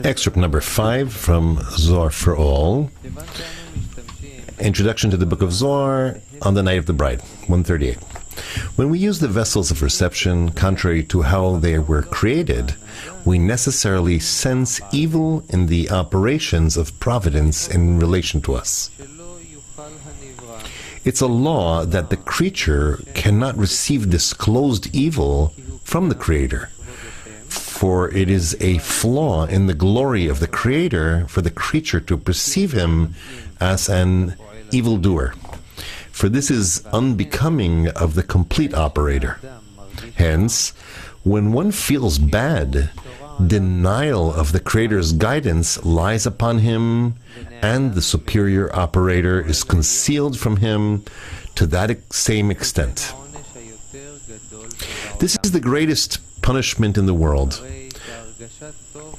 Excerpt number 5 from Zohar for All. Introduction to the Book of Zohar on the Night of the Bride, 138. When we use the vessels of reception contrary to how they were created, we necessarily sense evil in the operations of providence in relation to us. It's a law that the creature cannot receive disclosed evil from the Creator, for it is a flaw in the glory of the Creator for the creature to perceive him as an evildoer. For this is unbecoming of the complete operator. Hence, when one feels bad, denial of the Creator's guidance lies upon him, and the superior operator is concealed from him to that same extent. This is the greatest punishment in the world.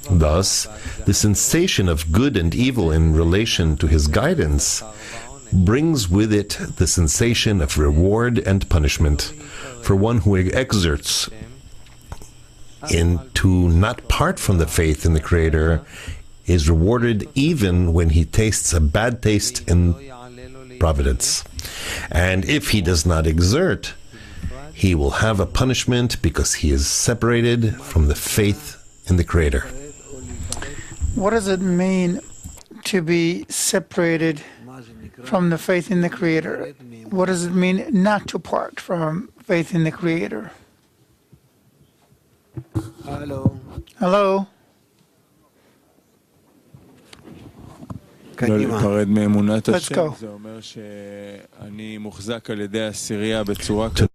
Thus, the sensation of good and evil in relation to his guidance brings with it the sensation of reward and punishment for one who exerts to not part from the faith in the Creator is rewarded even when he tastes a bad taste in providence. And if he does not exert, he will have a punishment because he is separated from the faith in the Creator. What does it mean to be separated from the faith in the Creator? What does it mean not to part from faith in the Creator? Hello? להיפרד מאמונת Let's השם, go. זה אומר שאני מוחזק על ידי העשירייה בצורה To